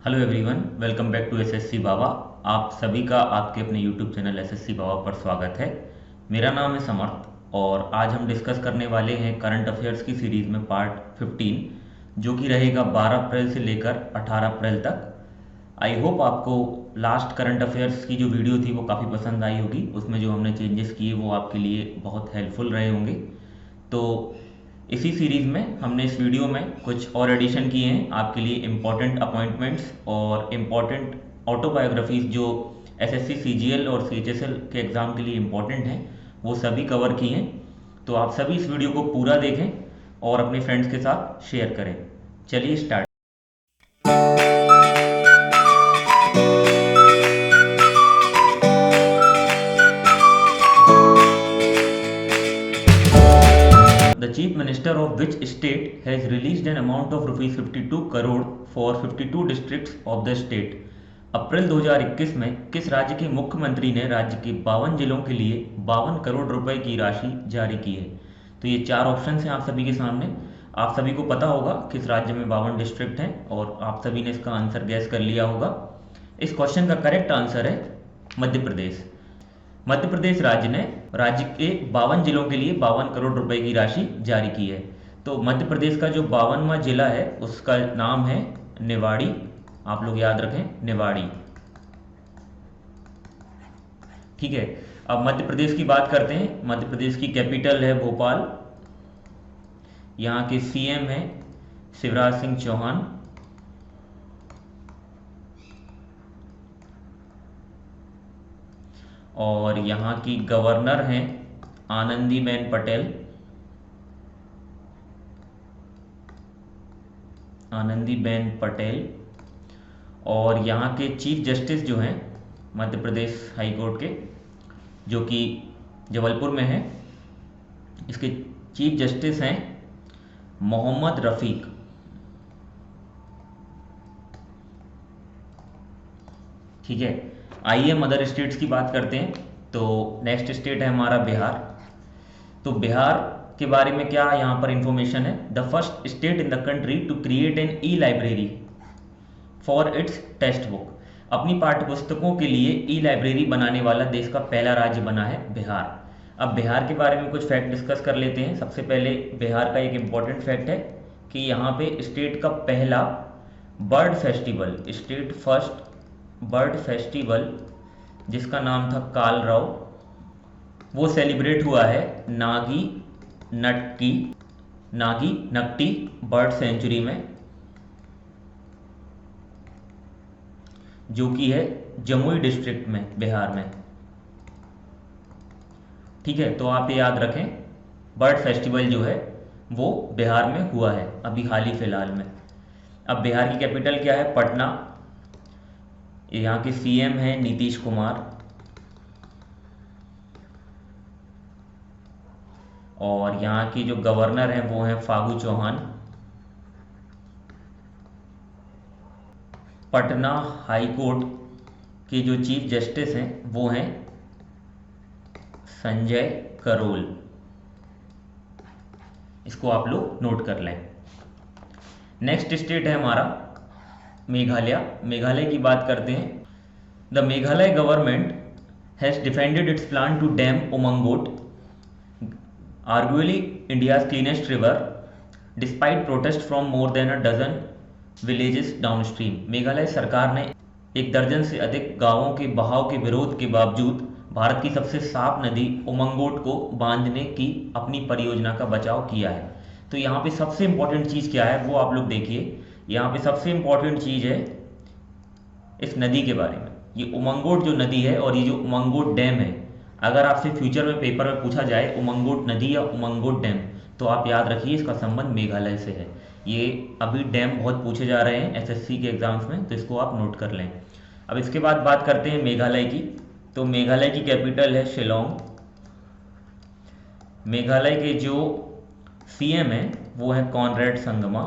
Hello everyone, welcome back to SSC Baba. आप सभी का आपके अपने यूट्यूब चैनल एसएससी बाबा पर स्वागत है। मेरा नाम है समर्थ और आज हम डिस्कस करने वाले हैं करंट अफेयर्स की सीरीज़ में पार्ट 15, जो कि रहेगा 12 अप्रैल से लेकर 18 अप्रैल तक। आई होप आपको लास्ट करंट अफेयर्स की जो वीडियो थी वो काफ़ी पसंद आई होगी। उसमें जो हमने चेंजेस किए वो आपके लिए बहुत हेल्पफुल रहे होंगे। तो इसी सीरीज़ में हमने इस वीडियो में कुछ और एडिशन किए हैं आपके लिए। इम्पॉर्टेंट अपॉइंटमेंट्स और इम्पॉर्टेंट ऑटोबायोग्राफीज जो एसएससी सीजीएल और सीएचएसएल के एग्ज़ाम के लिए इम्पॉर्टेंट हैं वो सभी कवर किए हैं। तो आप सभी इस वीडियो को पूरा देखें और अपने फ्रेंड्स के साथ शेयर करें। चलिए start. The Chief Minister of which state has released an amount of rupees 52 crore for 52 districts of the state? अप्रैल 2021 में किस राज्य के मुख्यमंत्री ने राज्य के 52 जिलों के लिए 52 करोड़ रुपए की राशि जारी की है? तो ये चार ऑप्शन हैं आप सभी के सामने। आप सभी को पता होगा किस राज्य में 52 डिस्ट्रिक्ट हैं और आप सभी ने इसका आंसर गैस कर लिया होगा। इस क्वेश्चन का करेक्ट आंसर है मध्य प्रदेश। मध्य प्रदेश राज्य ने राज्य के 52 जिलों के लिए 52 करोड़ रुपए की राशि जारी की है। तो मध्य प्रदेश का जो 52वां जिला है उसका नाम है निवाड़ी। आप लोग याद रखें, निवाड़ी। ठीक है, अब मध्य प्रदेश की बात करते हैं। मध्य प्रदेश की कैपिटल है भोपाल। यहाँ के सीएम हैं शिवराज सिंह चौहान। और यहाँ की गवर्नर हैं आनंदीबेन पटेल। आनंदीबेन पटेल। और यहाँ के चीफ जस्टिस जो हैं मध्य प्रदेश हाई कोर्ट के, जो कि जबलपुर में है, इसके चीफ जस्टिस हैं मोहम्मद रफ़ीक। ठीक है, आइए मदर स्टेट्स की बात करते हैं। तो नेक्स्ट स्टेट है हमारा बिहार। तो बिहार के बारे में क्या यहाँ पर इंफॉर्मेशन है? The first state in the country to create an e library for its textbook. अपनी पाठ्य पुस्तकों के लिए ई लाइब्रेरी बनाने वाला देश का पहला राज्य बना है बिहार। अब बिहार के बारे में कुछ फैक्ट डिस्कस कर लेते हैं। सबसे पहले बिहार का एक इम्पॉर्टेंट फैक्ट है कि यहाँ पे स्टेट का पहला bird festival, state first bird festival, जिसका नाम था कालराव, वो सेलिब्रेट हुआ है नागी नक्टी बर्ड सेंचुरी में, जो कि है जमुई डिस्ट्रिक्ट में बिहार में। ठीक है, तो आप ये याद रखें, बर्ड फेस्टिवल जो है वो बिहार में हुआ है अभी हाल ही फिलहाल में। अब बिहार की कैपिटल क्या है? पटना। यहाँ के सीएम हैं नीतीश कुमार। और यहाँ की जो गवर्नर हैं वो हैं फागू चौहान। पटना हाई कोर्ट के जो चीफ जस्टिस हैं वो हैं संजय करोल। इसको आप लोग नोट कर लें। नेक्स्ट स्टेट है हमारा मेघालय। मेघालय की बात करते हैं। The Meghalaya government has defended its plan to dam Umngot, arguably India's cleanest river, despite protest from more than a dozen villages downstream. Meghalaya सरकार ने एक दर्जन से अधिक गांवों के बहाव के विरोध के बावजूद भारत की सबसे साफ नदी उमंगोट को बांधने की अपनी परियोजना का बचाव किया है। तो यहाँ पे सबसे इंपॉर्टेंट चीज़ क्या है वो आप लोग देखिए। यहाँ पे सबसे इंपॉर्टेंट चीज़ है इस नदी के बारे में। ये उमंगोट जो नदी है और ये जो उमंगोट डैम है, अगर आपसे फ्यूचर में पेपर में पूछा जाए उमंगोट नदी या उमंगोट डैम, तो आप याद रखिए इसका संबंध मेघालय से है। ये अभी डैम बहुत पूछे जा रहे हैं एसएससी के एग्जाम्स में, तो इसको आप नोट कर लें। अब इसके बाद बात करते हैं मेघालय की। तो मेघालय की कैपिटल है शिलोंग। मेघालय के जो सीएम हैं वो है कॉनरेड संगमा।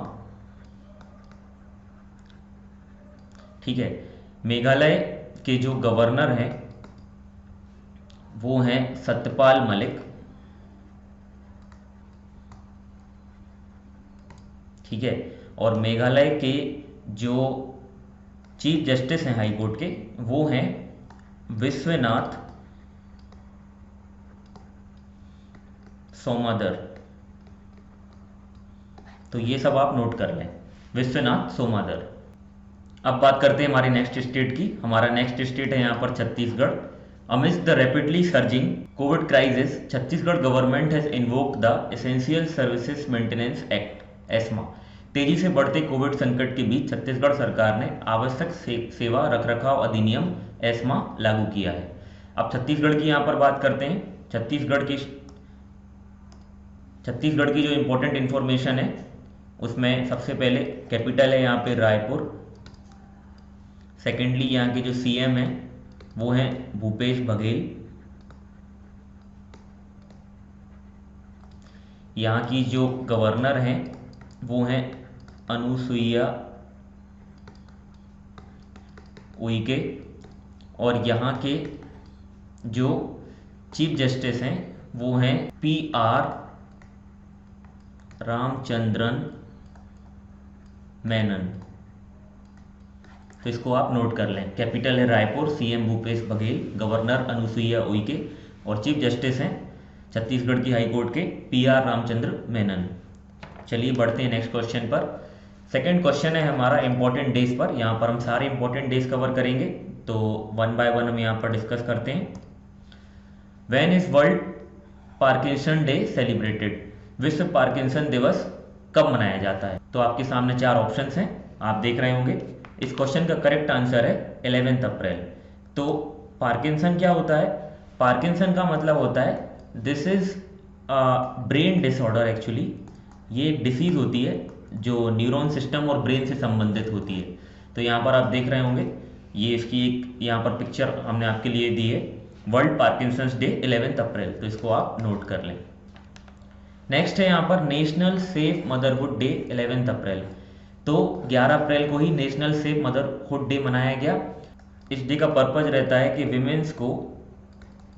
ठीक है, मेघालय के जो गवर्नर हैं वो हैं सत्यपाल मलिक। ठीक है, और मेघालय के जो चीफ जस्टिस हैं हाई कोर्ट के, वो हैं विश्वनाथ सोमादर। तो ये सब आप नोट कर लें, विश्वनाथ सोमादर। अब बात करते हैं हमारी नेक्स्ट स्टेट की। हमारा नेक्स्ट स्टेट है यहाँ पर Chhattisgarh. Amidst the rapidly surging Covid crisis, Chhattisgarh government has invoked the essential services maintenance act ESMA. तेजी से बढ़ते कोविड संकट के बीच छत्तीसगढ़ सरकार ने आवश्यक सेवा रखरखाव अधिनियम एस्मा लागू किया है। अब छत्तीसगढ़ की यहाँ पर बात करते हैं। छत्तीसगढ़ की जो इम्पोर्टेंट इन्फॉर्मेशन है उसमें सबसे पहले कैपिटल है यहाँ पे रायपुर। सेकेंडली यहाँ के जो सीएम हैं वो हैं भूपेश बघेल। यहाँ की जो गवर्नर हैं वो हैं अनुसुईया उइके। और यहाँ के जो चीफ जस्टिस हैं वो हैं PR रामचंद्रन मेनन। तो इसको आप नोट कर लें। कैपिटल है रायपुर, सीएम भूपेश बघेल, गवर्नर अनुसुईया उइके और चीफ जस्टिस हैं छत्तीसगढ़ की हाई कोर्ट के PR रामचंद्र मेनन। चलिए बढ़ते हैं नेक्स्ट क्वेश्चन पर। सेकंड क्वेश्चन है हमारा इंपॉर्टेंट डेज पर। यहाँ पर हम सारे इंपॉर्टेंट डेज कवर करेंगे, तो वन बाय वन हम यहाँ पर डिस्कस करते हैं। When is world Parkinson day celebrated, विश्व पार्किंसन दिवस कब मनाया जाता है? तो आपके सामने 4 ऑप्शंस हैं, आप देख रहे होंगे। इस क्वेश्चन का करेक्ट आंसर है 11 अप्रैल। तो पार्किंसन क्या होता है? पार्किंसन का मतलब होता है this is brain disorder. Actually ये एक डिसीज होती है जो न्यूरॉन सिस्टम और ब्रेन से संबंधित होती है। तो यहाँ पर आप देख रहे होंगे, ये इसकी एक यहाँ पर पिक्चर हमने आपके लिए दी है, वर्ल्ड पार्किंसंस डे 11 अप्रैल। तो इसको आप नोट कर लें। नेक्स्ट है यहाँ पर नेशनल सेफ मदरहुड डे 11 अप्रैल। तो 11 अप्रैल को ही नेशनल सेफ मदरहुड डे मनाया गया। इस डे का पर्पज रहता है कि विमेंस को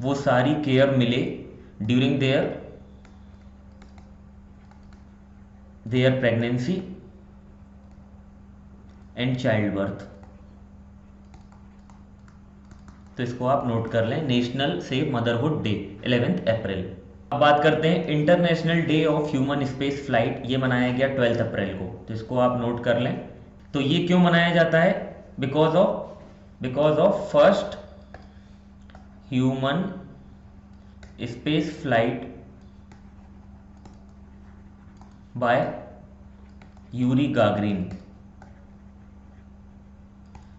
वो सारी केयर मिले during their pregnancy and child birth. तो इसको आप नोट कर लें, नेशनल सेफ मदरहुड डे 11 अप्रैल। अब बात करते हैं international day of human space flight. ये मनाया गया 12 अप्रैल को। तो इसको आप नोट कर लें। तो ये क्यों मनाया जाता है? Because of first human space flight by Yuri Gagarin.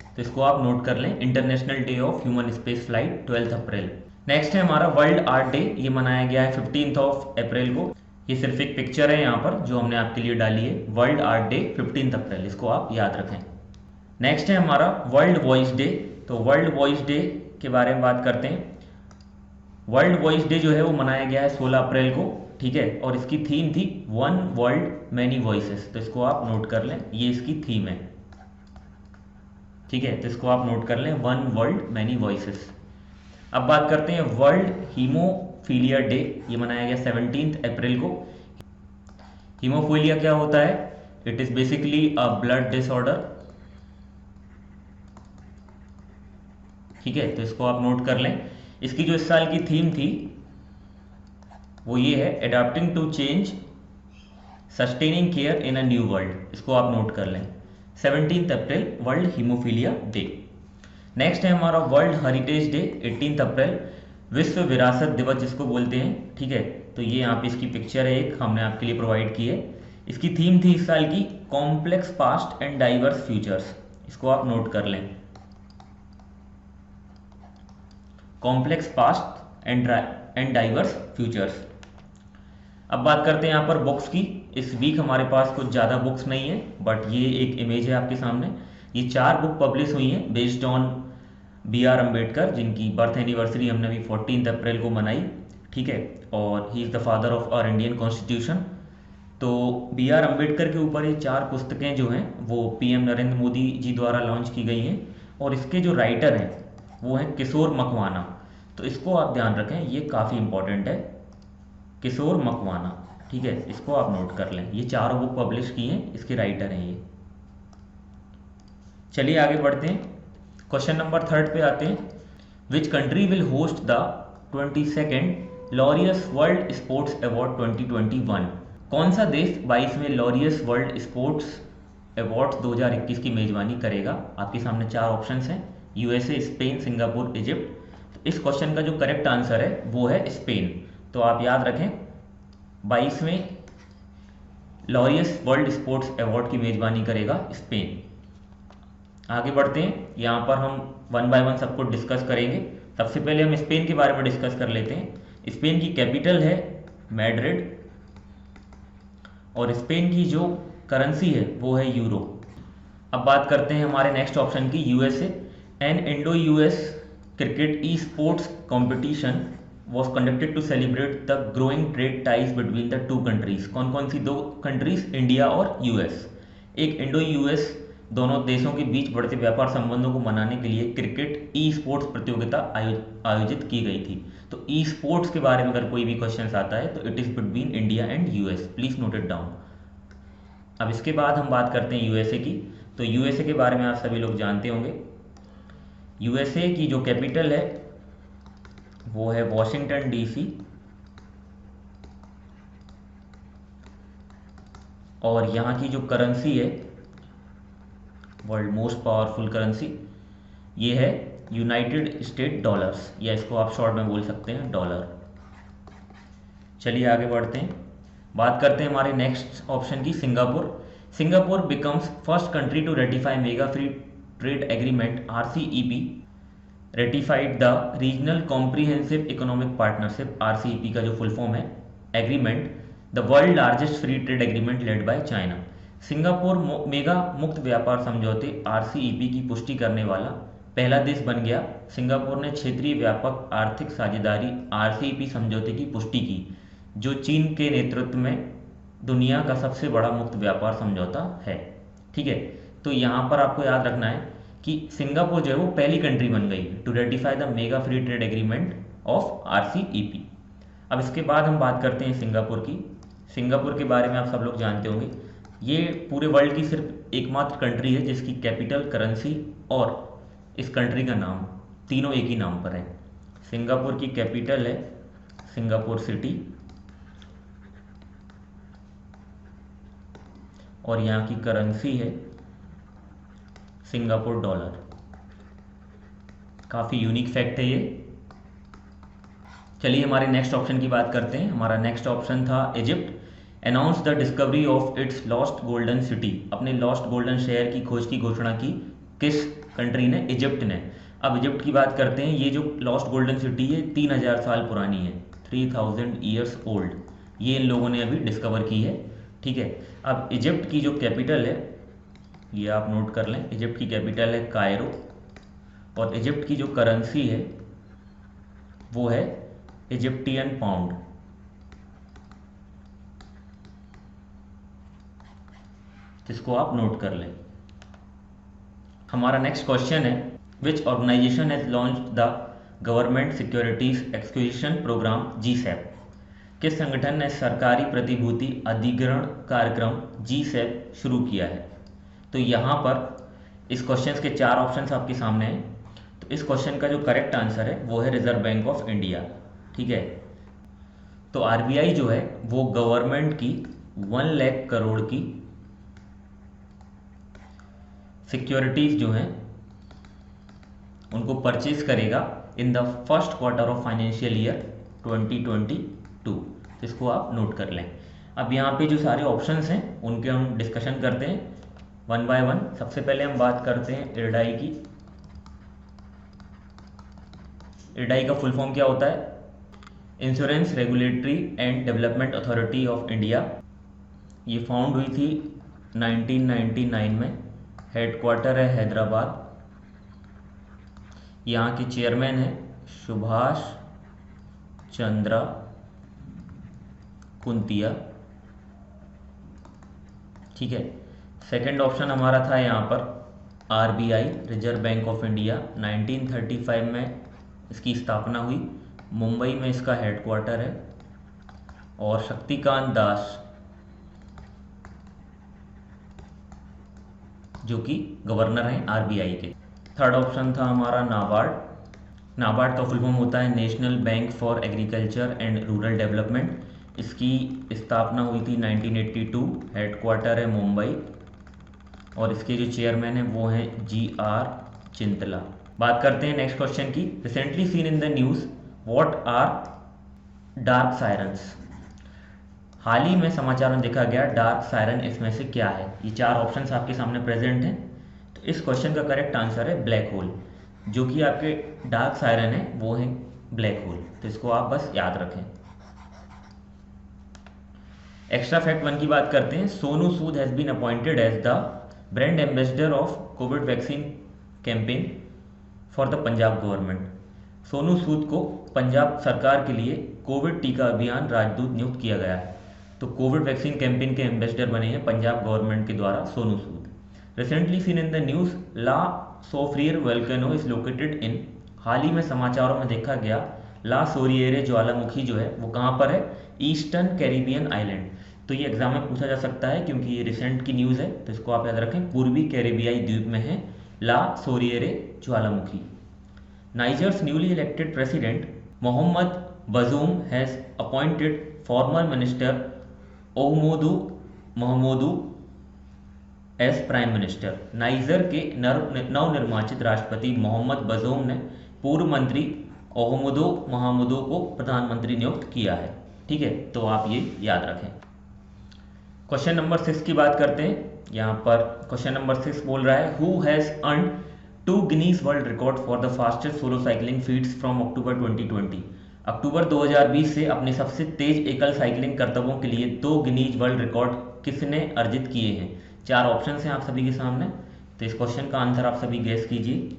तो इसको आप नोट कर लें, international day of human space flight 12 अप्रैल। नेक्स्ट है हमारा वर्ल्ड आर्ट डे। ये मनाया गया है 15 अप्रैल को। ये सिर्फ एक पिक्चर है यहाँ पर जो हमने आपके लिए डाली है, वर्ल्ड आर्ट डे 15 अप्रैल। इसको आप याद रखें। नेक्स्ट है हमारा वर्ल्ड वॉइस डे। तो वर्ल्ड वॉइस डे के बारे में बात करते हैं। वर्ल्ड वॉइस डे जो है वो मनाया गया है 16 अप्रैल को, ठीक है। और इसकी थीम थी वन वर्ल्ड मैनी वॉइसेस। तो इसको आप नोट कर लें, ये इसकी थीम है, ठीक है। तो इसको आप नोट कर लें, वन वर्ल्ड मैनी वॉइसेस। अब बात करते हैं वर्ल्ड हीमोफीलिया डे। ये मनाया गया 17 अप्रैल को। हीमोफीलिया क्या होता है? It is basically a blood disorder, ठीक है। तो इसको आप नोट कर लें। इसकी जो इस साल की थीम थी वो ये है, adopting to change sustaining care in a new world. इसको आप नोट कर लें, 17 अप्रैल वर्ल्ड हीमोफीलिया डे। नेक्स्ट है हमारा वर्ल्ड हेरिटेज डे 18 अप्रैल, विश्व विरासत दिवस जिसको बोलते हैं, ठीक है। तो ये यहाँ पे इसकी पिक्चर है, एक हमने आपके लिए प्रोवाइड की है। इसकी थीम थी इस साल की complex past and diverse futures. इसको आप नोट कर लें, complex past and diverse futures. अब बात करते हैं यहाँ पर बुक्स की। इस वीक हमारे पास कुछ ज़्यादा बुक्स नहीं है, बट ये एक इमेज है आपके सामने। ये 4 बुक पब्लिश हुई हैं बेस्ड ऑन BR अम्बेडकर, जिनकी बर्थ एनिवर्सरी हमने अभी 14 अप्रैल को मनाई, ठीक है। और he is the father of our Indian constitution. तो BR अम्बेडकर के ऊपर ये 4 पुस्तकें जो हैं वो PM नरेंद्र मोदी जी द्वारा लॉन्च की गई हैं। और इसके जो राइटर हैं वो हैं किशोर मकवाना। तो इसको आप ध्यान रखें, ये काफ़ी इंपॉर्टेंट है, किशोर मकवाना, ठीक है। इसको आप नोट कर लें। ये 4 बुक पब्लिश की हैं, इसके राइटर हैं ये। चलिए आगे बढ़ते हैं, क्वेश्चन नंबर 3 पे आते हैं। Which country will host the 22nd Laureus world sports award 2021? कौन सा देश 22वें लॉरियस वर्ल्ड स्पोर्ट्स अवार्ड्स 2021 की मेजबानी करेगा? आपके सामने 4 ऑप्शंस हैं, यूएसए, स्पेन, सिंगापुर, इजिप्ट। तो इस क्वेश्चन का जो करेक्ट आंसर है वो है स्पेन। तो आप याद रखें, 22वें लॉरियस वर्ल्ड स्पोर्ट्स अवार्ड की मेजबानी करेगा स्पेन। आगे बढ़ते हैं, यहाँ पर हम वन बाय वन सबको डिस्कस करेंगे। सबसे पहले हम स्पेन के बारे में डिस्कस कर लेते हैं। स्पेन की कैपिटल है मैड्रिड और स्पेन की जो करेंसी है वो है यूरो। अब बात करते हैं हमारे नेक्स्ट ऑप्शन की, USA. An Indo US cricket e sports competition was conducted to celebrate the growing trade ties between the two countries. कौन कौन सी 2 कंट्रीज? इंडिया और यूएस। एक इंडो यूएस दोनों देशों के बीच बढ़ते व्यापार संबंधों को मनाने के लिए क्रिकेट ई स्पोर्ट्स प्रतियोगिता आयोजित की गई थी। तो ई स्पोर्ट्स के बारे में अगर कोई भी क्वेश्चन आता है तो it is between India and US, please note it down. अब इसके बाद हम बात करते हैं यूएसए की। तो यूएसए के बारे में आप सभी लोग जानते होंगे। यूएसए की जो कैपिटल है वो है वॉशिंगटन डीसी और यहाँ की जो करेंसी है, वर्ल्ड मोस्ट पावरफुल करेंसी, ये है यूनाइटेड स्टेट डॉलर्स, या इसको आप शॉर्ट में बोल सकते हैं डॉलर। चलिए आगे बढ़ते हैं, बात करते हैं हमारे नेक्स्ट ऑप्शन की, Singapore. Singapore becomes first country to ratify mega free trade agreement RCEP, ratified the regional comprehensive economic partnership, RCEP का जो फुल फॉर्म है, agreement, the world largest free trade agreement led by China. Singapore mega मुक्त व्यापार समझौते RCEP की पुष्टि करने वाला पहला देश बन गया। सिंगापुर ने क्षेत्रीय व्यापक आर्थिक साझेदारी आरसीईपी समझौते की पुष्टि की, जो चीन के नेतृत्व में दुनिया का सबसे बड़ा मुक्त व्यापार समझौता है। ठीक है, तो यहाँ पर आपको याद रखना है कि सिंगापुर जो है वो पहली कंट्री बन गई to ratify the mega free trade agreement of RCEP. अब इसके बाद हम बात करते हैं सिंगापुर की। सिंगापुर के बारे में आप सब लोग जानते होंगे, ये पूरे वर्ल्ड की सिर्फ एकमात्र कंट्री है जिसकी कैपिटल, करेंसी और इस कंट्री का नाम तीनों एक ही नाम पर है। सिंगापुर की कैपिटल है सिंगापुर सिटी और यहाँ की करेंसी है सिंगापुर डॉलर। काफ़ी यूनिक फैक्ट है ये। चलिए हमारे नेक्स्ट ऑप्शन की बात करते हैं। हमारा नेक्स्ट ऑप्शन था Egypt. Announce the discovery of its lost golden city. अपने लॉस्ट गोल्डन शहर की खोज की घोषणा की किस कंट्री ने? इजिप्ट ने। अब इजिप्ट की बात करते हैं। ये जो लॉस्ट गोल्डन सिटी है 3000 साल पुरानी है, 3000 ईयर्स ओल्ड। ये इन लोगों ने अभी डिस्कवर की है। ठीक है, अब इजिप्ट की जो कैपिटल है ये आप नोट कर लें, इजिप्ट की कैपिटल है कायरो और इजिप्ट की जो करेंसी है वो है इजिप्टियन पाउंड। जिसको आप नोट कर लें। हमारा नेक्स्ट क्वेश्चन है, which organisation has launched the government securities acquisition programme GSAP. किस संगठन ने सरकारी प्रतिभूति अधिग्रहण कार्यक्रम जीसैप शुरू किया है? तो यहाँ पर इस क्वेश्चन के 4 ऑप्शंस आपके सामने हैं। तो इस क्वेश्चन का जो करेक्ट आंसर है वो है रिजर्व बैंक ऑफ इंडिया। ठीक है, तो आरबीआई जो है वो गवर्नमेंट की 1 लाख करोड़ की सिक्योरिटीज जो हैं उनको परचेज करेगा in the first quarter of financial year 2022। इसको आप नोट कर लें। अब यहाँ पे जो सारे ऑप्शंस हैं उनके हम डिस्कशन करते हैं वन बाय वन। सबसे पहले हम बात करते हैं इरडाई की। इरडाई का फुल फॉर्म क्या होता है? Insurance regulatory and development authority of India. ये फाउंड हुई थी 1999 में। हेडक्वार्टर है हैदराबाद। यहाँ के चेयरमैन है सुभाष चंद्रा कुंतिया। ठीक है, सेकंड ऑप्शन हमारा था यहाँ पर RBI, reserve bank of India. 1935 में इसकी स्थापना हुई, मुंबई में इसका हेडक्वार्टर है। और शक्तिकांत दास जो कि गवर्नर हैं आरबीआई के। थर्ड ऑप्शन था हमारा नाबार्ड। नाबार्ड का फुल फॉर्म होता है national bank for agriculture and rural development. इसकी स्थापना हुई थी 1982, हेडक्वार्टर है मुंबई, और इसके जो चेयरमैन हैं वो हैं GR चिंतला। बात करते हैं नेक्स्ट क्वेश्चन की। Recently seen in the news, what are dark sirens. हाल ही में समाचार में देखा गया डार्क सायरन इसमें से क्या है। ये चार ऑप्शंस आपके सामने प्रेजेंट हैं। तो इस क्वेश्चन का करेक्ट आंसर है ब्लैक होल। जो कि आपके डार्क सायरन है वो है ब्लैक होल। तो इसको आप बस याद रखें। एक्स्ट्रा फैक्ट 1 की बात करते हैं। Sonu Sood has been appointed as the brand ambassador of Covid vaccine campaign for the Punjab government. Sonu Sood को पंजाब सरकार के लिए कोविड टीका अभियान राजदूत नियुक्त किया गया है। तो कोविड वैक्सीन कैंपेन के एम्बेसडर बने हैं पंजाब गवर्नमेंट के द्वारा Sonu Sood. Recently seen in the news, La Soufriere volcano is located in. हाल ही में समाचारों में देखा गया ला सोरिएरे ज्वालामुखी जो है वो कहाँ पर है, ईस्टर्न कैरिबियन आइलैंड। तो ये एग्जाम में पूछा जा सकता है क्योंकि ये रिसेंट की न्यूज़ है, तो इसको आप याद रखें। पूर्वी कैरिबियाई द्वीप में है ला सोरिएरे ज्वालामुखी। Niger's newly elected president Mohamed Bazoum has appointed former minister Ouhoumoudou Mahamadou as prime minister. Niger के नवनिर्वाचित राष्ट्रपति मोहम्मद बजूम ने पूर्व मंत्री ओहमोदू महमूदू को प्रधानमंत्री नियुक्त किया है। ठीक है, तो आप ये याद रखें। क्वेश्चन नंबर 6 की बात करते हैं। यहाँ पर क्वेश्चन नंबर 6 बोल रहा है, who has earned 2 Guinness world record for the fastest solo cycling feats from October 2020। अक्टूबर 2020 से अपने सबसे तेज एकल साइकिलिंग करतबों के लिए 2 गिनीज वर्ल्ड रिकॉर्ड किसने अर्जित किए हैं। चार ऑप्शन हैं आप सभी के सामने, तो इस क्वेश्चन का आंसर आप सभी गेस कीजिए।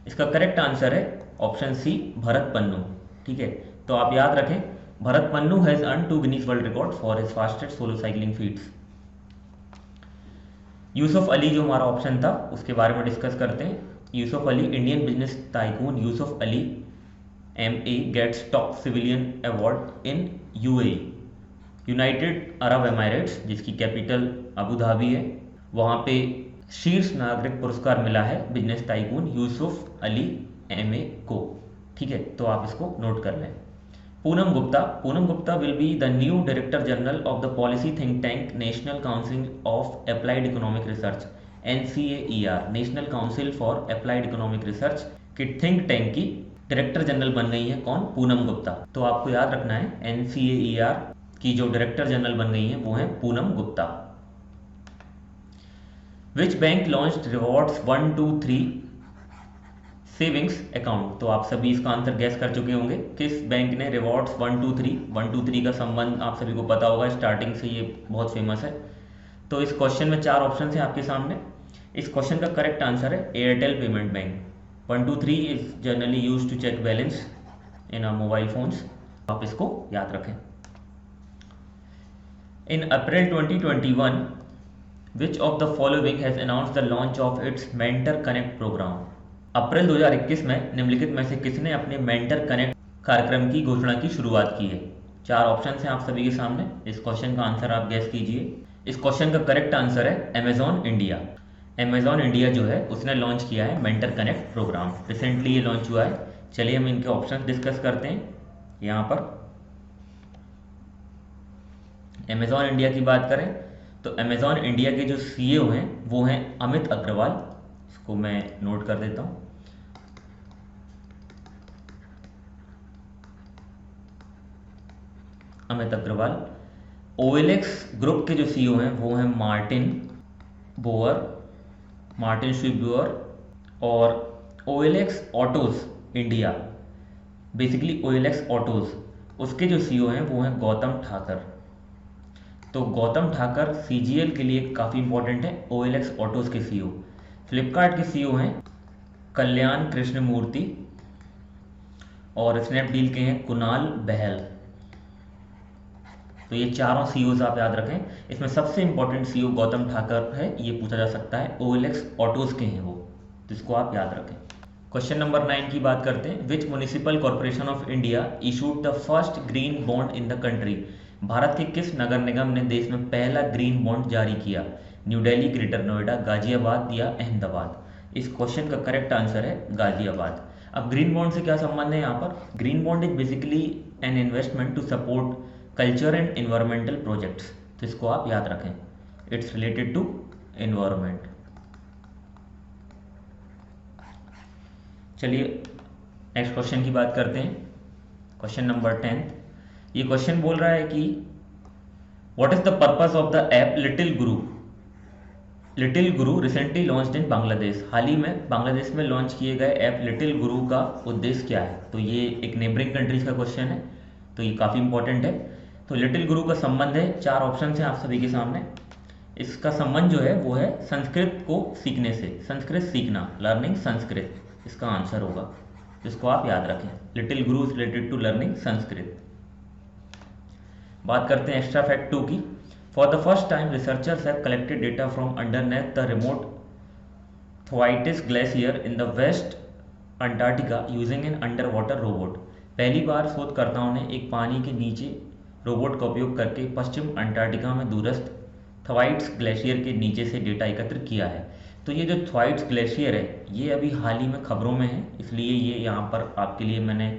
इसका करेक्ट आंसर है ऑप्शन सी, भरत पन्नू। ठीक है, तो आप याद रखें, Bharat Pannu has earn 2 Guinness world record for his fastest solo cycling feats. Yusuff Ali जो हमारा ऑप्शन था उसके बारे में डिस्कस करते हैं। Yusuff Ali, Indian business tycoon Yusuff Ali MA gets top civilian award in UAE, United Arab Emirates, जिसकी कैपिटल अबू धाबी है। वहाँ पे शीर्ष नागरिक पुरस्कार मिला है business tycoon Yusuff Ali MA को। ठीक है, तो आप इसको नोट कर लें। Poonam Gupta will be the new director general of the policy think tank national council of applied economic research NCAER, national council for applied economic research की थिंक टैंक की डायरेक्टर जनरल बन गई है। कौन? पूनम गुप्ता। तो आपको याद रखना है NCAER की जो डायरेक्टर जनरल बन गई है वो है Poonam Gupta. Which bank launched rewards 1, 2, 3 savings account. तो आप सभी इसका आंसर गैस कर चुके होंगे। किस बैंक ने रिवॉर्ड्स 1, 2, 3, 1, 2, 3 का संबंध आप सभी को पता होगा, स्टार्टिंग से ये बहुत फेमस है। तो इस क्वेश्चन में चार ऑप्शन हैं आपके सामने। इस क्वेश्चन का करेक्ट आंसर है Airtel payment bank. 1, 2, 3 is generally used to check balance in our mobile phones। आप इसको याद रखें। In April 2021, which of the following has announced the launch of its Mentor Connect program? अप्रैल 2021 में निम्नलिखित में से किसने अपने मेंटर कनेक्ट कार्यक्रम की घोषणा की शुरुआत की है। चार ऑप्शन हैं आप सभी के सामने। इस क्वेश्चन का आंसर आप गैस कीजिए। इस क्वेश्चन का करेक्ट आंसर है अमेजॉन इंडिया। अमेजॉन इंडिया जो है उसने लॉन्च किया है मेंटर कनेक्ट प्रोग्राम। रिसेंटली ये लॉन्च हुआ है। चलिए हम इनके ऑप्शन डिस्कस करते हैं। यहाँ पर अमेजॉन इंडिया की बात करें तो अमेजॉन इंडिया के जो CEO हैं वो हैं अमित अग्रवाल। इसको मैं नोट कर देता हूँ। अमित अग्रवाल। OLX ग्रुप के जो CEO हैं वो हैं मार्टिन श्वीबुअर। और OLX autos India, basically OLX autos, उसके जो CEO हैं वो हैं गौतम ठाकर। तो गौतम ठाकर CGL के लिए काफ़ी इंपॉर्टेंट है, OLX ऑटोज के CEO। फ्लिपकार्ट के CEO हैं कल्याण कृष्णमूर्ति और स्नैपडील के हैं कुणाल बहल। तो ये चारों CEOs आप याद रखें। इसमें सबसे इंपॉर्टेंट CEO गौतम ठाकर है, ये पूछा जा सकता है। OLX ऑटोज के हैं वो, तो इसको आप याद रखें। क्वेश्चन नंबर 9 की बात करते हैं। Which municipal corporation of India issued the first green bond in the country. Bharat के किस नगर निगम ने देश में पहला ग्रीन बॉन्ड जारी किया। न्यू दिल्ली, ग्रेटर नोएडा, गाजियाबाद या अहमदाबाद। इस क्वेश्चन का करेक्ट आंसर है गाजियाबाद। अब ग्रीन बॉन्ड से क्या संबंध है यहाँ पर? Green bond is basically an investment to support culture and environmental projects. तो इसको आप याद रखें, इट्स रिलेटेड टू इन्वायरमेंट। चलिए नेक्स्ट क्वेश्चन की बात करते हैं। Question number 10। ये क्वेश्चन बोल रहा है कि what is the purpose of the app Little Guru? Little Guru recently launched in Bangladesh. हाल ही में बांग्लादेश में लॉन्च किए गए ऐप लिटिल गुरु का उद्देश्य क्या है? तो ये एक नेबरिंग कंट्रीज का क्वेश्चन है, तो ये काफ़ी इंपॉर्टेंट है। तो लिटिल गुरु का संबंध है, 4 ऑप्शन हैं आप सभी के सामने। इसका संबंध जो है वो है संस्कृत को सीखने से, संस्कृत सीखना, लर्निंग संस्कृत इसका आंसर होगा। इसको आप याद रखें, little guru is related to learning Sanskrit. बात करते हैं एक्स्ट्रा फैक्ट 2 की। For the first time researchers have collected data from underneath the remote Thwaites glacier in the West Antarctica using an underwater robot. पहली बार शोधकर्ताओं ने एक पानी के नीचे रोबोट का उपयोग करके पश्चिम अंटार्कटिका में दूरस्थ थ्वाइट्स ग्लेशियर के नीचे से डेटा एकत्र किया है। तो ये जो थ्वाइट्स ग्लेशियर है ये अभी हाल ही में खबरों में है, इसलिए ये यहाँ पर आपके लिए मैंने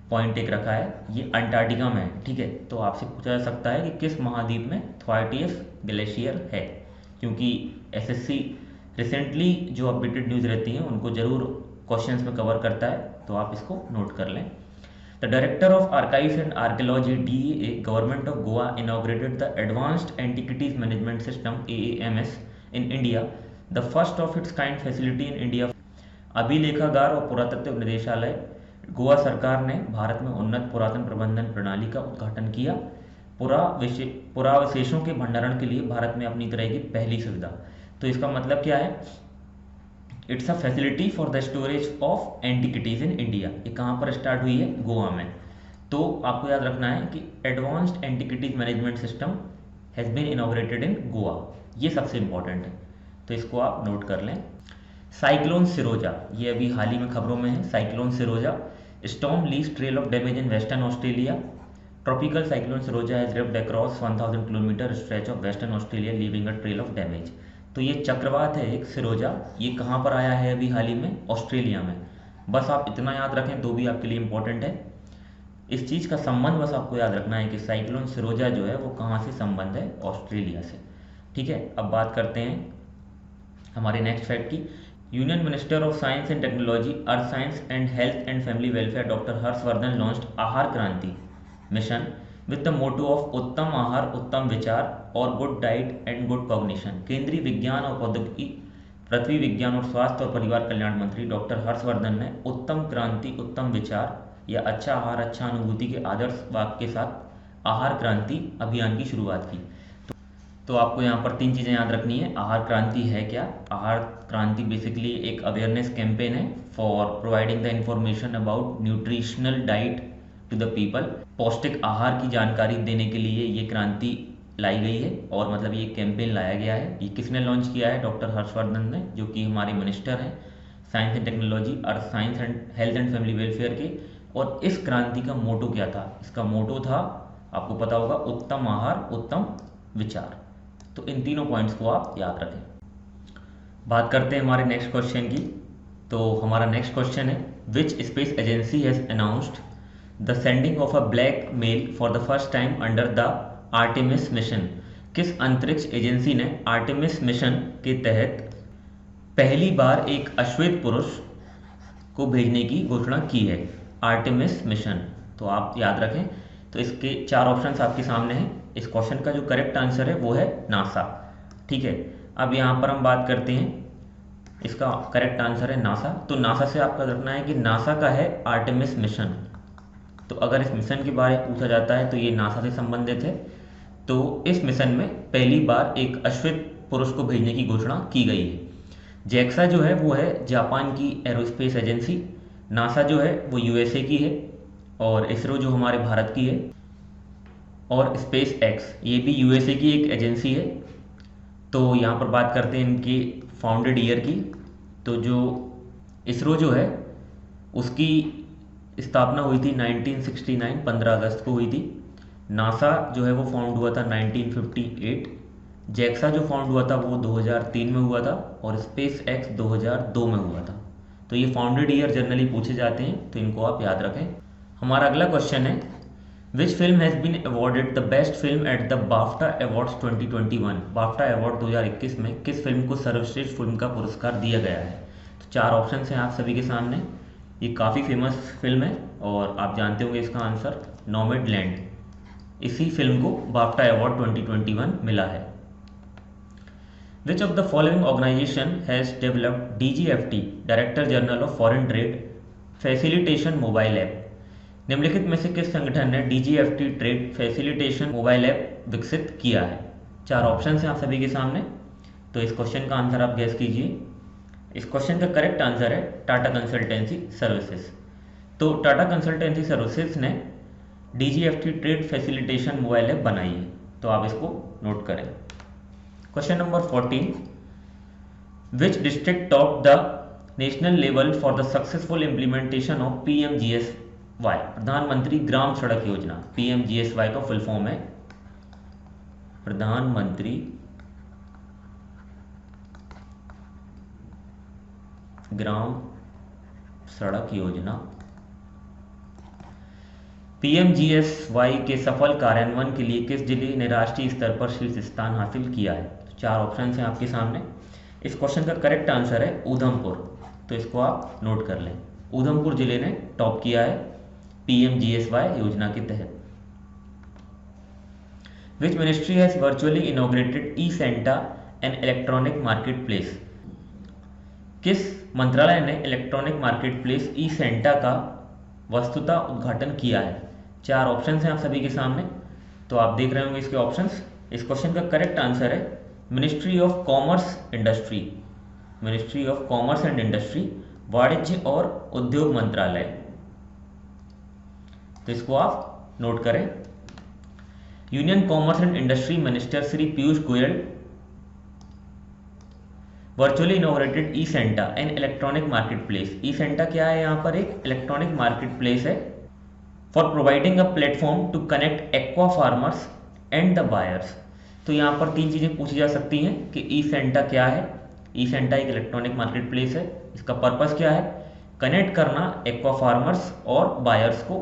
पॉइंट एक रखा है, ये अंटार्कटिका में है। ठीक है, तो आपसे पूछा जा सकता है कि किस महाद्वीप में थ्वाइटिस ग्लेशियर है, क्योंकि एसएससी रिसेंटली जो अपडेटेड न्यूज़ रहती हैं उनको जरूर क्वेश्चंस में कवर करता है, तो आप इसको नोट कर लें। The director of archives and archaeology DEA government of Goa inaugurated the advanced antiquities management system AAMS in India, the first of its kind facility in India. अभिलेखागार और पुरातत्व निदेशालय गोवा सरकार ने भारत में उन्नत पुरातन प्रबंधन प्रणाली का उद्घाटन किया। पुरावशेषों के भंडारण के लिए भारत में अपनी तरह की पहली सुविधा। तो इसका मतलब क्या है? It's a facility for the storage of antiquities in India. ये कहाँ पर स्टार्ट हुई है? गोवा में। तो आपको याद रखना है कि advanced antiquities management system has been inaugurated in Goa, ये सबसे इंपॉर्टेंट है, तो इसको आप नोट कर लें। साइक्लोन सिरोजा, ये अभी हाल ही में खबरों में है। Cyclone Sironja storm leaves trail of damage in western Australia. Tropical cyclone Sironja has ripped across 1000 kilometre stretch of western Australia leaving a trail of damage. तो ये चक्रवात है एक सिरोजा, ये कहाँ पर आया है अभी हाल ही में? ऑस्ट्रेलिया में। बस आप इतना याद रखें तो भी आपके लिए इंपॉर्टेंट है। इस चीज़ का संबंध बस आपको याद रखना है कि साइक्लोन सिरोजा जो है वो कहाँ से संबंध है? ऑस्ट्रेलिया से। ठीक है, अब बात करते हैं हमारे नेक्स्ट फैक्ट की। Union minister of science and technology, earth science and health and family welfare doctor Harshvardhan launched Aahar Kranti mission with the motto of उत्तम आहार उत्तम विचार और good diet and good cognition. केंद्रीय विज्ञान और प्रौद्योगिकी, पृथ्वी विज्ञान और स्वास्थ्य और परिवार कल्याण मंत्री डॉक्टर हर्षवर्धन ने उत्तम क्रांति उत्तम विचार या अच्छा आहार अच्छा अनुभूति के आदर्श वाक्य के साथ आहार क्रांति अभियान की शुरुआत की। तो आपको यहाँ पर 3 चीज़ें याद रखनी है। आहार क्रांति है क्या? आहार क्रांति बेसिकली एक अवेयरनेस कैंपेन है for providing the information about nutritional diet to the people. पौष्टिक आहार की जानकारी देने के लिए ये क्रांति लाई गई है, और मतलब ये कैंपेन लाया गया है। ये किसने लॉन्च किया है? डॉक्टर हर्षवर्धन ने, जो कि हमारे मिनिस्टर हैं science and technology, earth science and health and family welfare के। और इस क्रांति का मोटो क्या था? इसका मोटो था, आपको पता होगा, उत्तम आहार उत्तम विचार। तो इन तीनों पॉइंट्स को आप याद रखें। बात करते हैं हमारे नेक्स्ट क्वेश्चन की। तो हमारा नेक्स्ट क्वेश्चन है, which space agency has announced the sending of a black male for the first time under the Artemis mission. किस अंतरिक्ष एजेंसी ने आर्टेमिस मिशन के तहत पहली बार एक अश्वेत पुरुष को भेजने की घोषणा की है? आर्टेमिस मिशन, तो आप याद रखें। तो इसके 4 ऑप्शंस आपके सामने हैं। इस क्वेश्चन का जो करेक्ट आंसर है वो है नासा। ठीक है, अब यहाँ पर हम बात करते हैं, इसका करेक्ट आंसर है नासा। तो नासा से आपका रखना है कि नासा का है आर्टेमिस मिशन। तो अगर इस मिशन के बारे में पूछा जाता है तो ये नासा से संबंधित है। तो इस मिशन में पहली बार एक अश्वेत पुरुष को भेजने की घोषणा की गई है। जैक्सा जो है वो है जापान की एरोस्पेस एजेंसी, नासा जो है वो यूएसए की है, और इसरो जो हमारे भारत की है, और स्पेस एक्स ये भी यूएसए की एक एजेंसी है। तो यहाँ पर बात करते हैं इनकी फाउंडेड ईयर की। तो जो इसरो जो है उसकी स्थापना हुई थी 1969, 15 अगस्त को हुई थी। नासा जो है वो फाउंड हुआ था 1958, जैक्सा जो फाउंड हुआ था वो 2003 में हुआ था और स्पेस एक्स 2002 में हुआ था। तो ये फाउंडेड ईयर जनरली पूछे जाते हैं, तो इनको आप याद रखें। हमारा अगला क्वेश्चन है, which film has been awarded the best film at the BAFTA awards 2021। BAFTA award 2021 में किस फिल्म को सर्वश्रेष्ठ फिल्म का पुरस्कार दिया गया है? तो चार ऑप्शन हैं आप सभी के सामने। ये काफ़ी फेमस फिल्म है और आप जानते होंगे इसका आंसर, नोमैडलैंड। इसी फिल्म को बाफ्टा अवार्ड 2021 मिला है। Which of the following organization has developed DGFT, Director General of Foreign Trade Facilitation Mobile App? निम्नलिखित में से किस संगठन ने DGFT trade facilitation mobile app विकसित किया है? चार ऑप्शन हैं आप सभी के सामने, तो इस क्वेश्चन का आंसर आप गैस कीजिए। इस क्वेश्चन का करेक्ट आंसर है टाटा कंसल्टेंसी सर्विसेज। तो टाटा कंसल्टेंसी सर्विसेज ने DGFT trade facilitation mobile app बनाई है, तो आप इसको नोट करें। Question number 14, which district top the national level for the successful implementation of PMGSY, प्रधानमंत्री ग्राम सड़क योजना। PMGSY का फुल फॉर्म है प्रधानमंत्री ग्राम सड़क योजना। PMGSY के सफल कार्यान्वयन के लिए किस जिले ने राष्ट्रीय स्तर पर शीर्ष स्थान हासिल किया है? चार ऑप्शन हैं आपके सामने। इस क्वेश्चन का करेक्ट आंसर है उधमपुर, तो इसको आप नोट कर लें। उधमपुर जिले ने टॉप किया है PMGSY योजना के तहत। Which ministry has virtually inaugurated e-SANTA an electronic market place? किस मंत्रालय ने इलेक्ट्रॉनिक मार्केट प्लेस ई-सेंटा का वस्तुतः उद्घाटन किया है? चार ऑप्शन हैं आप सभी के सामने, तो आप देख रहे होंगे इसके ऑप्शंस। इस क्वेश्चन का करेक्ट आंसर है ministry of commerce industry. Ministry of commerce and industry, वाणिज्य और उद्योग मंत्रालय, तो इसको आप नोट करें। Union commerce and industry minister Shri Piyush Goyal virtually inaugurated e-SANTA an electronic market place. E-SANTA क्या है? यहाँ पर एक इलेक्ट्रॉनिक मार्केट प्लेस है for providing a platform to connect aqua farmers and the buyers. तो यहाँ पर तीन चीज़ें पूछी जा सकती हैं कि ई-सेंटा क्या है। ई-सेंटा एक इलेक्ट्रॉनिक मार्केट प्लेस है, इसका पर्पस क्या है? कनेक्ट करना एक्वा फार्मर्स और बायर्स को।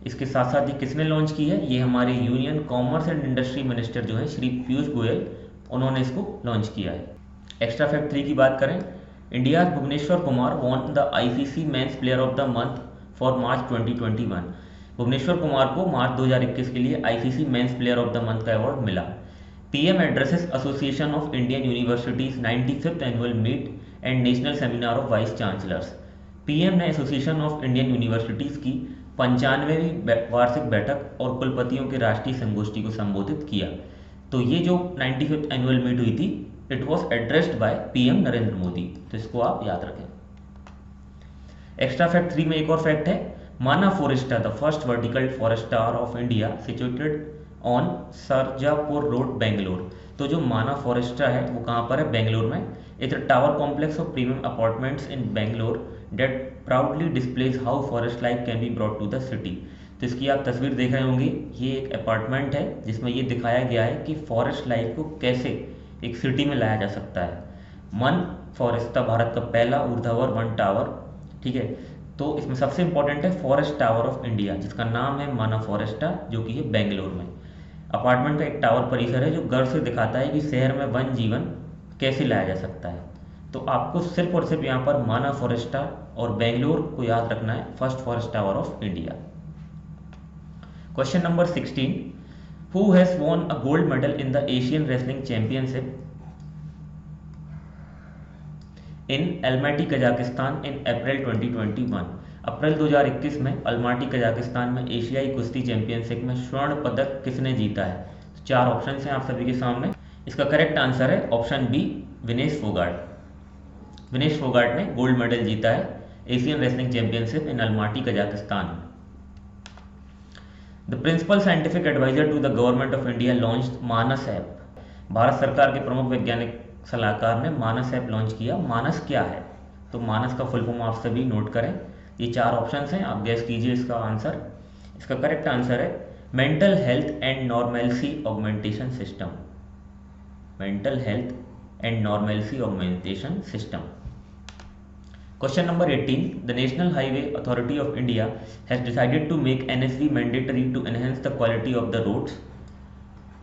इसके साथ साथ ये किसने लॉन्च की है? ये हमारे union commerce and industry minister जो है श्री पीयूष गोयल, उन्होंने इसको लॉन्च किया है। एक्स्ट्रा फैक्ट 3 की बात करें, India Bhubaneswar Kumar won the ICC men's player of the month for March 2021। Bhubaneswar Kumar को मार्च 2021 के लिए ICC men's player of the month का अवार्ड मिला। PM addresses association of Indian universities 95th annual meet and national seminar of vice chancellors. PM ने association of Indian universities की 95वीं वार्षिक बैठक और कुलपतियों के राष्ट्रीय संगोष्ठी को संबोधित किया। तो ये जो 95th एनुअल मीट हुई थी, it was addressed by PM Narendra Modi, तो इसको आप याद रखें। एक्स्ट्रा फैक्ट 3 में एक और फैक्ट है, Mana Foresta the first vertical forester of India situated on Sarjapur road Bangalore. तो जो माना फॉरेस्टा है वो कहाँ पर है? बेंगलोर में। It's a tower complex of premium apartments in Bangalore that proudly displays how forest life can be brought to the city. तो इसकी आप तस्वीर देख रहे होंगे, ये एक अपार्टमेंट है जिसमें ये दिखाया गया है कि फॉरेस्ट लाइफ को कैसे एक सिटी में लाया जा सकता है। मन फॉरेस्टा भारत का पहला ऊर्ध्वाधर वन टावर, ठीक है। तो इसमें सबसे इंपॉर्टेंट है फॉरेस्ट टावर ऑफ इंडिया, जिसका नाम है माना फॉरेस्टा, जो कि है बेंगलोर में। अपार्टमेंट का एक टावर परिसर है जो गर्व से दिखाता है कि शहर में वन जीवन कैसे लाया जा सकता है। तो आपको सिर्फ और सिर्फ यहाँ पर माना फॉरेस्टा और बेंगलोर को याद रखना है, first forest tower of India. Question number 16, who has won a gold medal in the Asian wrestling championship in Almaty Kazakhstan in April 2021। अप्रैल 2021 में अल्माटी कजाकिस्तान में एशियाई कुश्ती चैंपियनशिप में स्वर्ण पदक किसने जीता है? तो चार ऑप्शन हैं आप सभी के सामने। इसका करेक्ट आंसर है ऑप्शन बी, विनेश फोगाट। विनेश फोगाट ने गोल्ड मेडल जीता है Asian wrestling championship in Almaty Kazakhstan. The principal scientific adviser to the government of India launch Manas app. Bharat सरकार के प्रमुख वैज्ञानिक सलाहकार ने मानस ऐप लॉन्च किया। मानस क्या है? तो मानस का फुल फॉर्म आप सभी नोट करें। ये चार ऑप्शन हैं, आप गैस कीजिए इसका आंसर। इसका करेक्ट आंसर है mental health and normalcy augmentation system. mental health and normalcy augmentation system. Question number 18. The National Highway Authority of India has decided to make NSB mandatory to enhance the quality of the roads.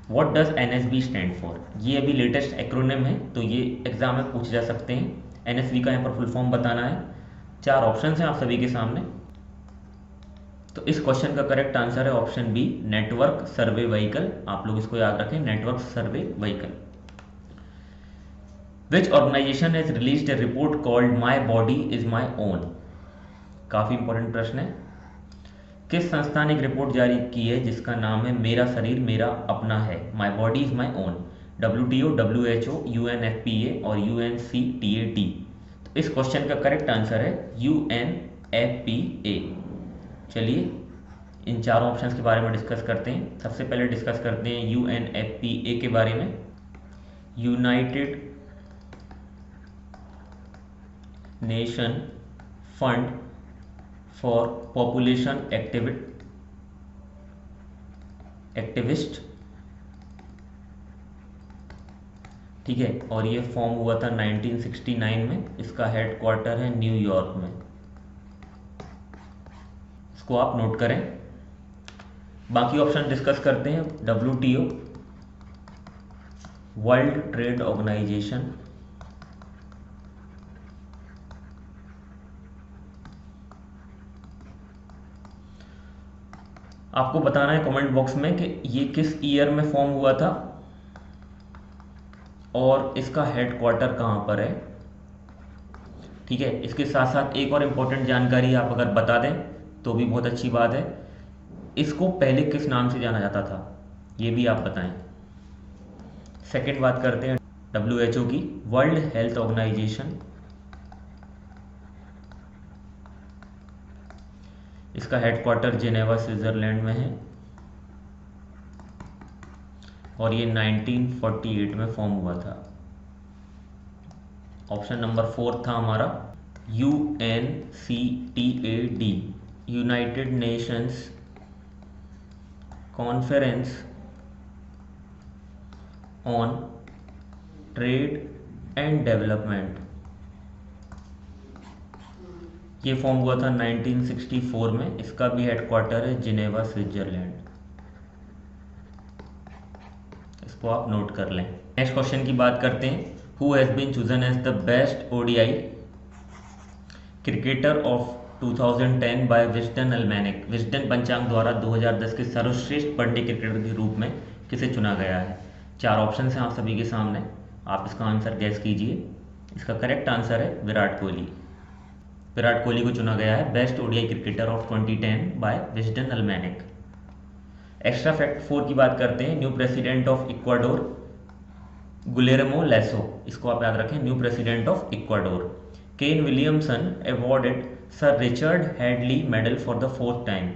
What does NSB stand for? ये अभी latest acronym है, तो ये exam में पूछे जा सकते हैं। NSB का यहाँ पर फुल फॉर्म बताना है। 4 ऑप्शन हैं आप सभी के सामने। तो इस क्वेश्चन का करेक्ट आंसर है option B, network survey vehicle. आप लोग इसको याद रखें, network survey vehicle. Which organization has released a report called My Body is My Own? काफी इंपॉर्टेंट प्रश्न है। किस संस्था ने एक रिपोर्ट जारी की है जिसका नाम है मेरा शरीर मेरा अपना है, My Body is My Own? WTO, WHO, UNFPA और UNCTAD। तो इस क्वेश्चन का करेक्ट आंसर है UNFPA। चलिए इन चारों ऑप्शंस के बारे में डिस्कस करते हैं। सबसे पहले डिस्कस करते हैं UNFPA के बारे में। United nation fund for population activist, ठीक है, और ये फॉर्म हुआ था 1969 में। इसका हेडक्वार्टर है न्यूयॉर्क में। इसको आप नोट करें। बाकी ऑप्शन डिस्कस करते हैं। WTO, वर्ल्ड ट्रेड ऑर्गेनाइजेशन, आपको बताना है कमेंट बॉक्स में कि ये किस ईयर में फॉर्म हुआ था और इसका हेडक्वार्टर कहाँ पर है, ठीक है। इसके साथ साथ एक और इम्पोर्टेंट जानकारी आप अगर बता दें तो भी बहुत अच्छी बात है। इसको पहले किस नाम से जाना जाता था ये भी आप बताएं। सेकंड बात करते हैं WHO की, वर्ल्ड हेल्थ ऑर्गेनाइजेशन। इसका हेडक्वार्टर जिनेवा स्विट्जरलैंड में है और ये 1948 में फॉर्म हुआ था। ऑप्शन नंबर 4 था हमारा UNCTAD, United Nations conference on trade and development. ये फॉर्म हुआ था 1964 में। इसका भी हेडक्वार्टर है जिनेवा स्विट्जरलैंड। इसको आप नोट कर लें। नेक्स्ट क्वेश्चन की बात करते हैं। Who has been chosen as the best ODI cricketer of 2010 by Wisden almanack. Wisden पंचांग द्वारा 2010 के सर्वश्रेष्ठ वनडे क्रिकेटर के रूप में किसे चुना गया है? 4 ऑप्शन हैं आप सभी के सामने, आप इसका आंसर गैस कीजिए। इसका करेक्ट आंसर है विराट कोहली। विराट कोहली को चुना गया है best ODI cricketer of 2010 by Wisden almanack. Extra fact 4 की बात करते हैं। New president of Ecuador Guillermo Lasso. इसको आप याद रखें, new president of Ecuador. Kane Williamson awarded Sir Richard Hadlee medal for the 4th time.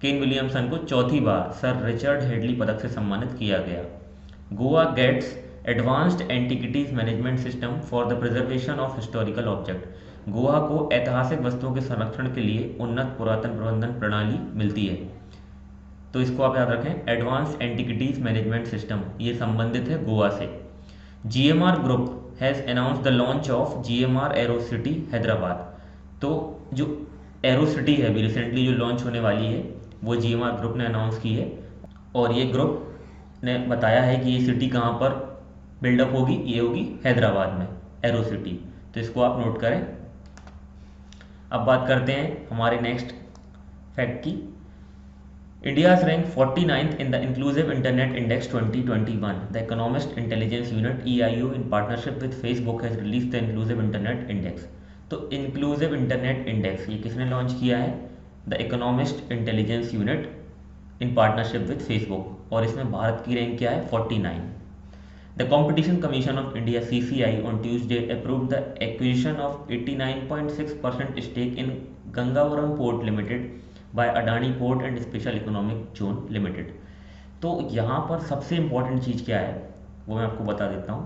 Kane Williamson को 4थी बार सर रिचर्ड हेडली पदक से सम्मानित किया गया। Goa gets advanced antiquities management system for the preservation of historical object. Goa को ऐतिहासिक वस्तुओं के संरक्षण के लिए उन्नत पुरातन प्रबंधन प्रणाली मिलती है। तो इसको आप याद रखें, एडवांस्ड एंटिक्विटीज मैनेजमेंट सिस्टम, ये संबंधित है गोवा से। GMR group has announce the launch of GMR arrow city Hyderabad. तो जो एरो सिटी है अभी रिसेंटली जो लॉन्च होने वाली है वो GMR ग्रुप ने अनाउंस की है और ये ग्रुप ने बताया है कि ये सिटी कहाँ पर बिल्डअप होगी, ये होगी हैदराबाद में, एरो सिटी। तो इसको आप नोट करें। अब बात करते हैं हमारे नेक्स्ट फैक्ट की। India's rank 49th in the inclusive internet index 2021। The economist intelligence unit EIU in partnership with Facebook has release the inclusive internet index. तो इंक्लूसिव इंटरनेट इंडेक्स ये किसने लॉन्च किया है? The economist intelligence unit in partnership with Facebook, और इसमें भारत की rank क्या है? 49। The Competition Commission of India CCI on Tuesday approved the acquisition of 89.6% stake in Gangavaram Port Limited by Adani Port and Special Economic Zone Limited। तो यहाँ पर सबसे important चीज़ क्या है वो मैं आपको बता देता हूँ।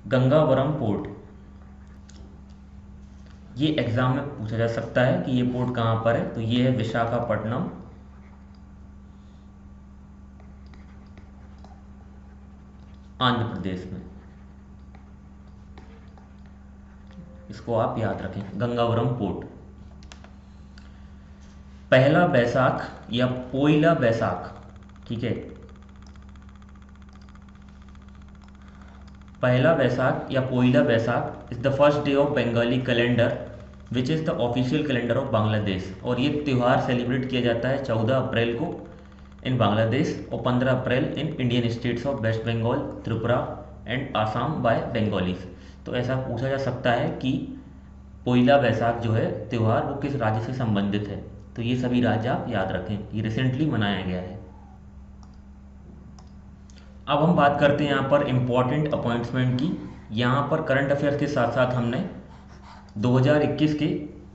गंगावरम पोर्ट, ये एग्जाम में पूछा जा सकता है कि ये पोर्ट कहाँ पर है। तो ये है विशाखापट्टनम आंध्र प्रदेश में। इसको आप याद रखें, गंगावरम पोर्ट। पहला बैसाख या पोइला बैसाख, ठीक है, पहला बैसाख या Poila Baisakh is the first day of Bengali calendar which is the official calendar of Bangladesh. और ये त्यौहार सेलिब्रेट किया जाता है 14 अप्रैल को इन बांग्लादेश और 15 April in Indian states of West Bengal, Tripura and Assam by Bengalis. तो ऐसा पूछा जा सकता है कि पोइला बैसाख जो है त्यौहार वो किस राज्य से संबंधित है। तो ये सभी राज्य आप याद रखें, ये रिसेंटली मनाया गया है। अब हम बात करते हैं यहाँ पर इम्पॉर्टेंट अपॉइंटमेंट की। यहाँ पर करंट अफेयर्स के साथ साथ हमने 2021 के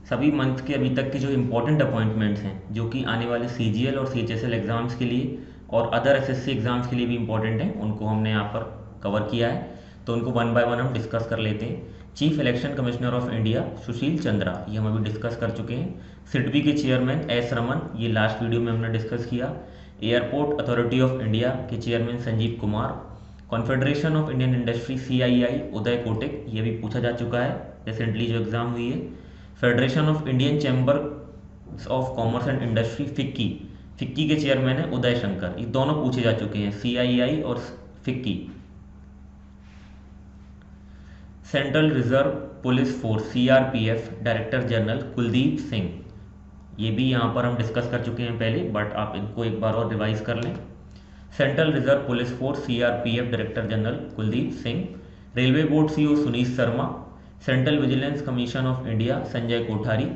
सभी मंथ के अभी तक के जो इम्पोर्टेंट अपॉइंटमेंट्स हैं, जो कि आने वाले CGL और CHSL एग्ज़ाम्स के लिए और अदर SSC एग्ज़ाम्स के लिए भी इम्पोर्टेंट हैं, उनको हमने यहाँ पर कवर किया है। तो उनको वन बाय वन हम डिस्कस कर लेते हैं। Chief election commissioner of India Sushil Chandra, ये हम अभी डिस्कस कर चुके हैं। सिडबी के चेयरमैन एस रमन, ये लास्ट वीडियो में हमने डिस्कस किया। एयरपोर्ट अथॉरिटी ऑफ इंडिया के chairman Sanjeev Kumar. Confederation of Indian industry CII उदय कोटिक, ये भी पूछा जा चुका है रिसेंटली जो एग्ज़ाम हुई है। Federation of Indian chamber of commerce and industry FICCI, FICCI के चेयरमैन है उदय शंकर। ये दोनों पूछे जा चुके हैं, CII और FICCI. Central reserve police force CRPF director general Kuldeep Singh, ये भी यहाँ पर हम डिस्कस कर चुके हैं पहले, बट आप इनको एक बार और रिवाइज कर लें। Central reserve police force CRPF director general Kuldeep Singh. Railway board CEO Sunish Sharma. Central vigilance commission of India Sanjay Kothari.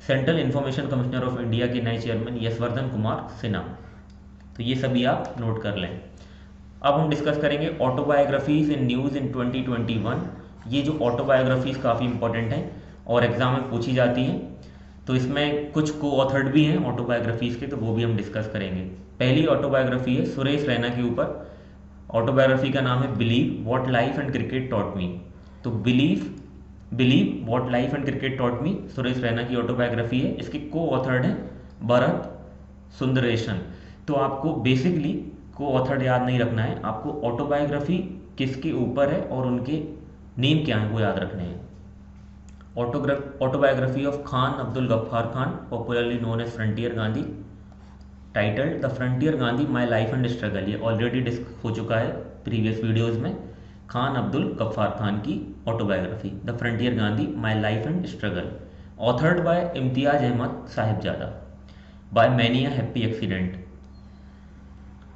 Central information commissioner of India के नए चेयरमैन यशवर्धन कुमार सिन्हा। तो ये सभी आप नोट कर लें। अब हम डिस्कस करेंगे ऑटोबायोग्राफीज इन न्यूज़ इन 2021। ये जो ऑटोबायोग्राफीज काफ़ी इंपॉर्टेंट हैं और एग्जाम में पूछी जाती हैं, तो इसमें कुछ को ऑथर्ड भी हैं ऑटोबायोग्राफीज के, तो वो भी हम डिस्कस करेंगे। पहली ऑटोबायोग्राफी है सुरेश रैना के ऊपर। ऑटोबायोग्राफी का नाम है believe what life and cricket taught me. तो believe what life and cricket taught me Suresh Raina की ऑटोबायोग्राफी है। इसके को ऑथर्ड हैं भरत सुंदरेशन। तो आपको बेसिकली को ऑथर्ड याद नहीं रखना है, आपको ऑटोबायोग्राफी किसके ऊपर है और उनके नेम क्या है वो याद रखने हैं। Autobiography of Khan Abdul Ghaffar Khan, popularly known as frontier Gandhi, titled the frontier Gandhi my life and struggle. ये ऑलरेडी डिस्कस हो चुका है प्रीवियस वीडियोस में। खान अब्दुल गफ्फार खान की autobiography the frontier Gandhi my life and struggle, authored by Imtiaz Ahmed Sahibzada. By many a happy accident,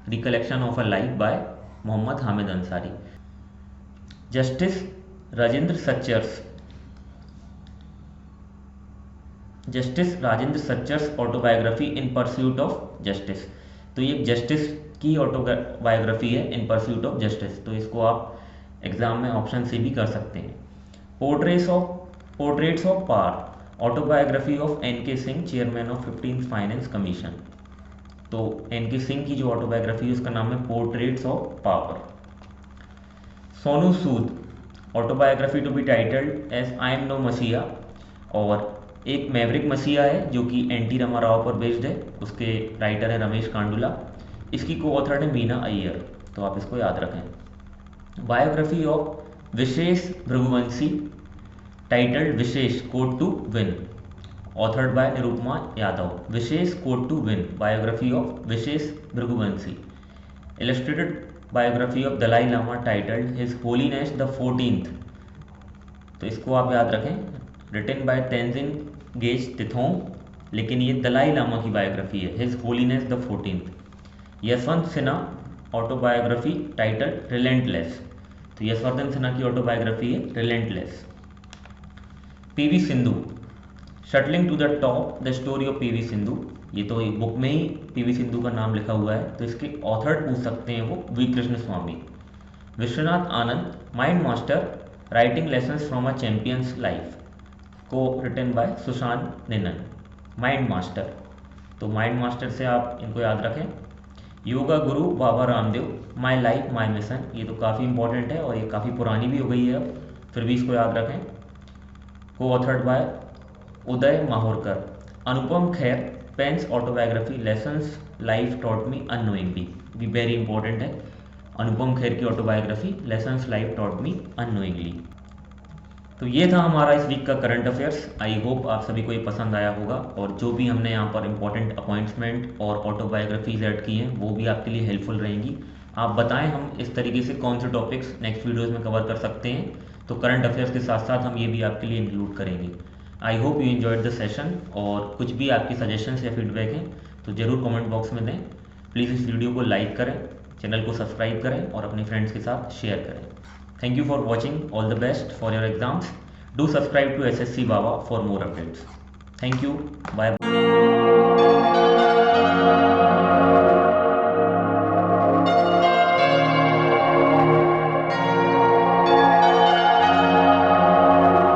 recollection of a life by Mohammad Hamid Ansari. Justice Rajendra Sachar's autobiography in pursuit of justice. तो ये justice की autobiography है इन pursuit of justice. तो इसको आप exam में option से भी कर सकते हैं। Portraits of power, autobiography of NK Singh, chairman of 15th finance commission. तो NK सिंह की जो ऑटोबायोग्राफी है उसका नाम है portraits of power. Sonu Sood, autobiography to be titled as I am no messiah. और एक मैवरिक मसीहा है जो कि NT रामाराव पर बेस्ड है, उसके राइटर हैं रमेश कांडुला। इसकी को ऑथर है मीना अय्यर, तो आप इसको याद रखें। Biography of Vishesh Bhriguvanshi, titled Vishesh code to win, authored by Nirupama Yadav. Vishesh code to win, biography of Vishesh Bhriguvanshi. Illustrated biography of Dalai Lama, titled his holiness the 14th। तो इसको आप याद रखें, रिटन बाय तेंजिन गेज तिथोंग, लेकिन ये दलाई लामा की बायोग्राफी है, his holiness the 14th। Yashwant Sinha autobiography titled relentless. तो यशवर्धन सिन्हा की ऑटोबायोग्राफी है relentless. PV Sindhu, shuttling to the top the story of PV Sindhu. ये तो बुक में ही PV सिंधु का नाम लिखा हुआ है, तो इसके ऑथर पूछ सकते हैं वो V Krishna Swamy. Viswanathan Anand, mind master, writing lessons from a champion's life, co written by Sushant Ninan. Mind master, तो माइंड मास्टर से आप इनको याद रखें। Yoga guru Baba Ramdev, my life my mission. ये तो काफ़ी इंपॉर्टेंट है और ये काफ़ी पुरानी भी हो गई है अब, फिर भी इसको याद रखें। Co authored by Uday Mahurkar. Anupam Kher, pens autobiography lessons life taught me unknowingly, भी वेरी इंपॉर्टेंट है। अनुपम खेर की autobiography lessons life taught me unknowingly. तो ये था हमारा इस वीक का करंट अफेयर्स। आई होप आप सभी को ये पसंद आया होगा, और जो भी हमने यहाँ पर इंपॉर्टेंट अपॉइंटमेंट और ऑटोबायोग्राफीज ऐड की हैं वो भी आपके लिए हेल्पफुल रहेंगी। आप बताएं हम इस तरीके से कौन से टॉपिक्स नेक्स्ट वीडियोस में कवर कर सकते हैं, तो करंट अफेयर्स के साथ साथ हम ये भी आपके लिए इंक्लूड करेंगे। I hope you enjoyed the session, और कुछ भी आपकी सजेशंस या फीडबैक हैं तो ज़रूर कमेंट बॉक्स में दें। प्लीज़ इस वीडियो को लाइक करें, चैनल को सब्सक्राइब करें और अपने फ्रेंड्स के साथ शेयर करें। Thank you for watching. All the best for your exams. Do subscribe to SSC Baba for more updates. Thank you. Bye.